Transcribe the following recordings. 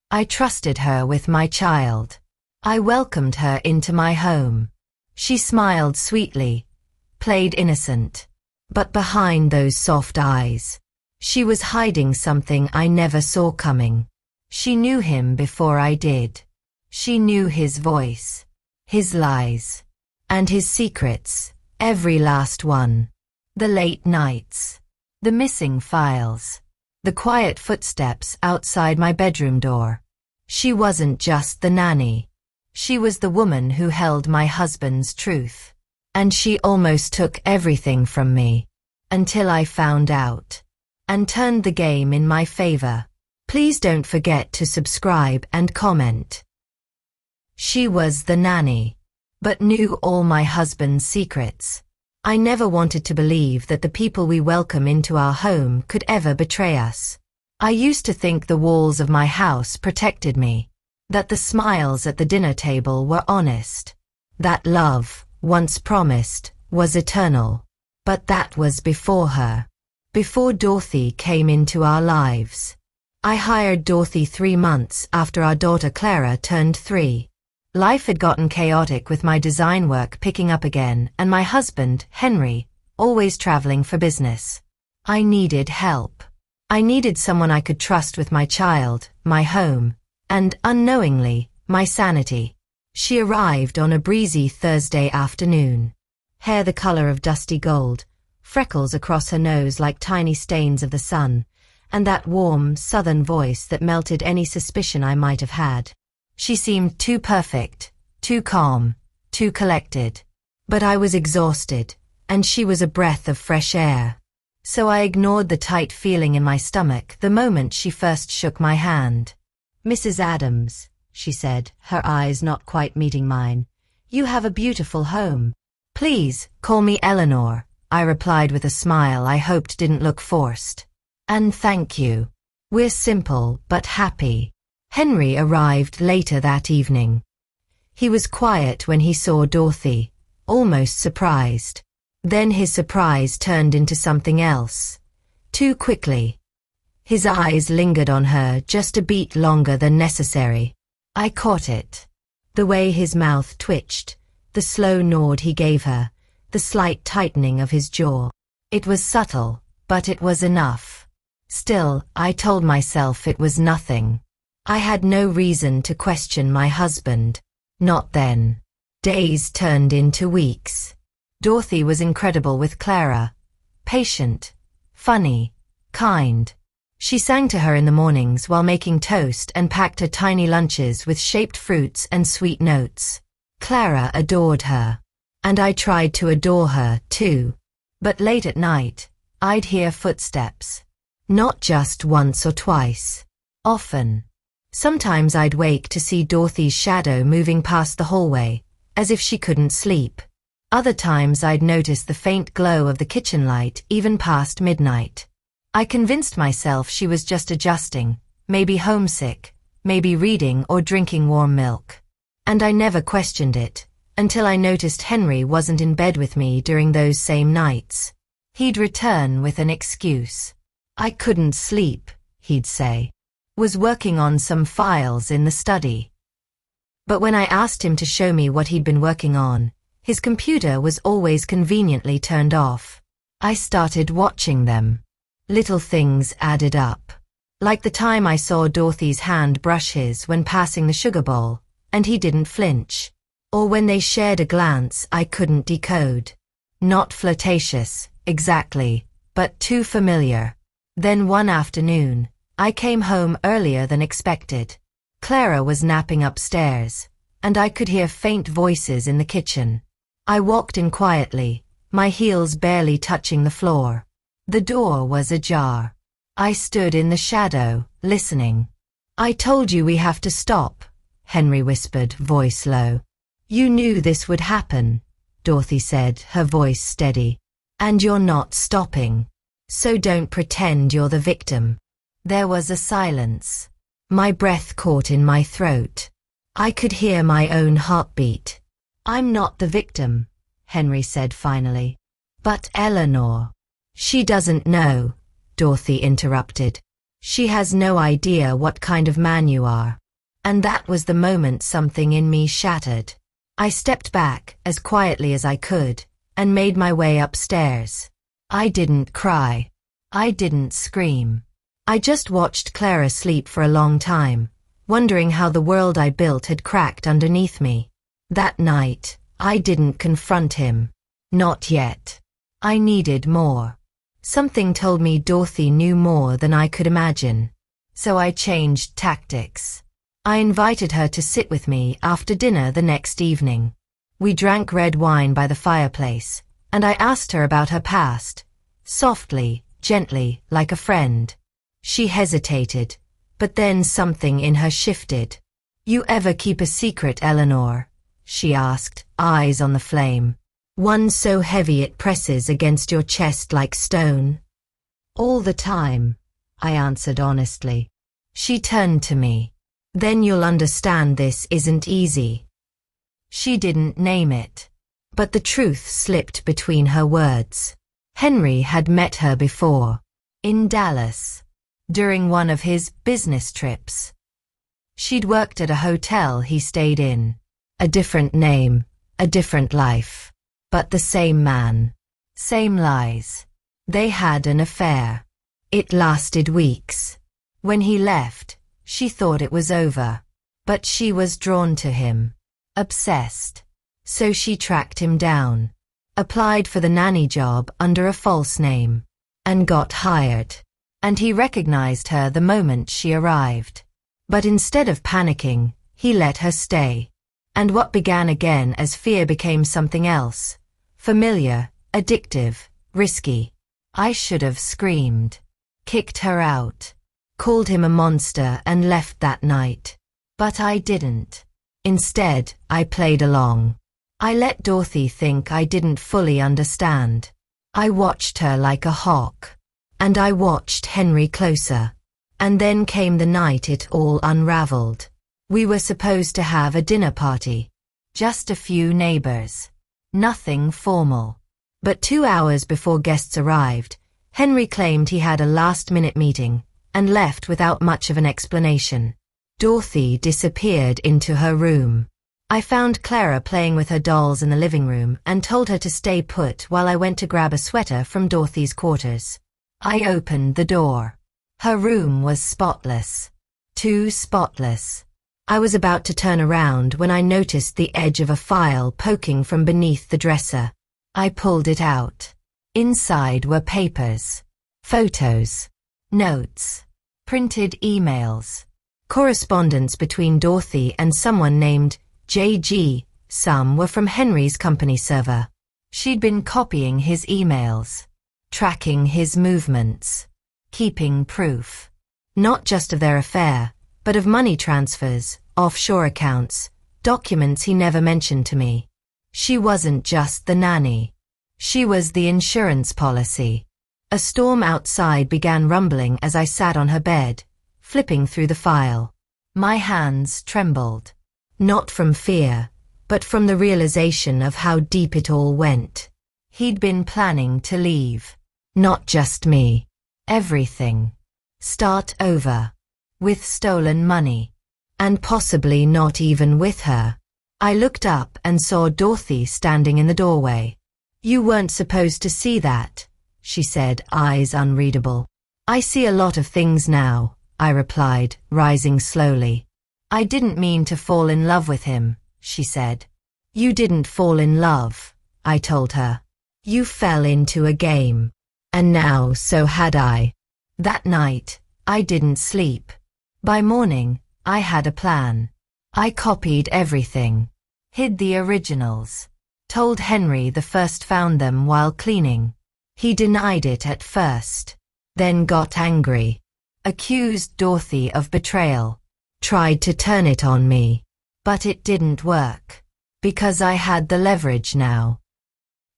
I trusted her with my child. I welcomed her into my home. She smiled sweetly, played innocent. But behind those soft eyes, she was hiding something I never saw coming. She knew him before I did. She knew his voice, his lies, and his secrets, every last one. The late nights, the missing files, the quiet footsteps outside my bedroom door. She wasn't just the nanny. She was the woman who held my husband's truth. And she almost took everything from me. Until I found out. And turned the game in my favor. Please don't forget to subscribe and comment. She was the nanny, but knew all my husband's secrets. I never wanted to believe that the people we welcome into our home could ever betray us. I used to think the walls of my house protected me, that the smiles at the dinner table were honest, that love, once promised, was eternal. But that was before her. Before Dorothy came into our lives. I hired Dorothy 3 months after our daughter Clara turned 3. Life had gotten chaotic with my design work picking up again and my husband, Henry, always traveling for business. I needed help. I needed someone I could trust with my child, my home, and, unknowingly, my sanity. She arrived on a breezy Thursday afternoon. Hair the color of dusty gold, freckles across her nose like tiny stains of the sun, and that warm, southern voice that melted any suspicion I might have had. She seemed too perfect, too calm, too collected. But I was exhausted, and she was a breath of fresh air. So I ignored the tight feeling in my stomach the moment she first shook my hand. "Mrs. Adams," she said, her eyes not quite meeting mine, "you have a beautiful home." "Please, call me Eleanor," I replied with a smile I hoped didn't look forced. "And thank you. We're simple but happy." Henry arrived later that evening. He was quiet when he saw Dorothy, almost surprised. Then his surprise turned into something else. Too quickly. His eyes lingered on her just a beat longer than necessary. I caught it. The way his mouth twitched, the slow nod he gave her, the slight tightening of his jaw. It was subtle, but it was enough. Still, I told myself it was nothing. I had no reason to question my husband. Not then. Days turned into weeks. Dorothy was incredible with Clara. Patient, funny, kind. She sang to her in the mornings while making toast and packed her tiny lunches with shaped fruits and sweet notes. Clara adored her. And I tried to adore her, too. But late at night, I'd hear footsteps. Not just once or twice. Often. Sometimes I'd wake to see Dorothy's shadow moving past the hallway, as if she couldn't sleep. Other times I'd notice the faint glow of the kitchen light even past midnight. I convinced myself she was just adjusting, maybe homesick, maybe reading or drinking warm milk. And I never questioned it, until I noticed Henry wasn't in bed with me during those same nights. He'd return with an excuse. "I couldn't sleep," he'd say. "Was working on some files in the study." But when I asked him to show me what he'd been working on, his computer was always conveniently turned off. I started watching them. Little things added up. Like the time I saw Dorothy's hand brush his when passing the sugar bowl, and he didn't flinch. Or when they shared a glance I couldn't decode. Not flirtatious, exactly, but too familiar. Then one afternoon, I came home earlier than expected. Clara was napping upstairs, and I could hear faint voices in the kitchen. I walked in quietly, my heels barely touching the floor. The door was ajar. I stood in the shadow, listening. "I told you we have to stop," Henry whispered, voice low. "You knew this would happen," Dorothy said, her voice steady. "And you're not stopping. So don't pretend you're the victim." There was a silence. My breath caught in my throat. I could hear my own heartbeat. "I'm not the victim," Henry said finally. "But Eleanor." "She doesn't know," Dorothy interrupted. She has no idea what kind of man you are. And that was the moment something in me shattered. I stepped back as quietly as I could and made my way upstairs. I didn't cry. I didn't scream. I just watched Clara sleep for a long time, wondering how the world I built had cracked underneath me. That night, I didn't confront him. Not yet. I needed more. Something told me Dorothy knew more than I could imagine. So I changed tactics. I invited her to sit with me after dinner the next evening. We drank red wine by the fireplace, and I asked her about her past, softly, gently, like a friend. She hesitated, but then something in her shifted. "You ever keep a secret, Eleanor?" she asked, eyes on the flame. "One so heavy it presses against your chest like stone?" "All the time," I answered honestly. She turned to me. "Then you'll understand this isn't easy." She didn't name it, but the truth slipped between her words. Henry had met her before, in Dallas, during one of his business trips. She'd worked at a hotel he stayed in. A different name, a different life, but the same man, same lies. They had an affair. It lasted weeks. When he left, she thought it was over, but she was drawn to him, obsessed. So she tracked him down, applied for the nanny job under a false name, and got hired. And he recognized her the moment she arrived. But instead of panicking, he let her stay. And what began again as fear became something else. Familiar, addictive, risky. I should have screamed, kicked her out, called him a monster and left that night. But I didn't. Instead, I played along. I let Dorothy think I didn't fully understand. I watched her like a hawk. And I watched Henry closer. And then came the night it all unraveled. We were supposed to have a dinner party. Just a few neighbors. Nothing formal. But 2 hours before guests arrived, Henry claimed he had a last-minute meeting and left without much of an explanation. Dorothy disappeared into her room. I found Clara playing with her dolls in the living room and told her to stay put while I went to grab a sweater from Dorothy's quarters. I opened the door. Her room was spotless. Too spotless. I was about to turn around when I noticed the edge of a file poking from beneath the dresser. I pulled it out. Inside were papers, photos, notes, printed emails, correspondence between Dorothy and someone named JG. Some were from Henry's company server. She'd been copying his emails, tracking his movements, keeping proof, not just of their affair, but of money transfers, offshore accounts, documents he never mentioned to me. She wasn't just the nanny. She was the insurance policy. A storm outside began rumbling as I sat on her bed, flipping through the file. My hands trembled. Not from fear, but from the realization of how deep it all went. He'd been planning to leave. Not just me. Everything. Start over. With stolen money. And possibly not even with her. I looked up and saw Dorothy standing in the doorway. "You weren't supposed to see that," she said, eyes unreadable. "I see a lot of things now," I replied, rising slowly. "I didn't mean to fall in love with him," she said. "You didn't fall in love," I told her. "You fell into a game. And now so had I." That night, I didn't sleep. By morning, I had a plan. I copied everything. Hid the originals. Told Henry the first found them while cleaning. He denied it at first. Then got angry. Accused Dorothy of betrayal. Tried to turn it on me. But it didn't work. Because I had the leverage now.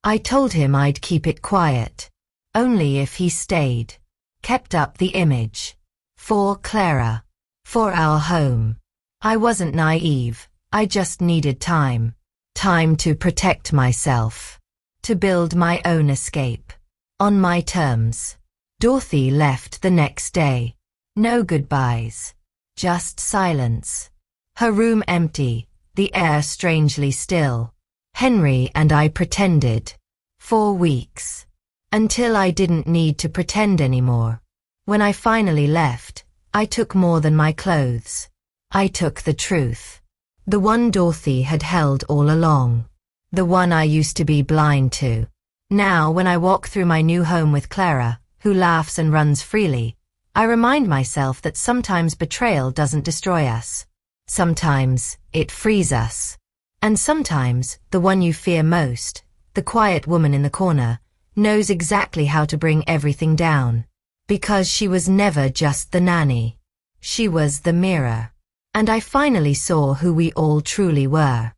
I told him I'd keep it quiet. Only if he stayed. Kept up the image. For Clara. For our home. I wasn't naive. I just needed time. Time to protect myself. To build my own escape. On my terms. Dorothy left the next day. No goodbyes. Just silence. Her room empty, the air strangely still. Henry and I pretended. 4 weeks. Until I didn't need to pretend anymore. When I finally left, I took more than my clothes. I took the truth. The one Dorothy had held all along. The one I used to be blind to. Now, when I walk through my new home with Clara, who laughs and runs freely, I remind myself that sometimes betrayal doesn't destroy us. Sometimes it frees us. And sometimes the one you fear most, the quiet woman in the corner, knows exactly how to bring everything down. Because she was never just the nanny. She was the mirror. And I finally saw who we all truly were.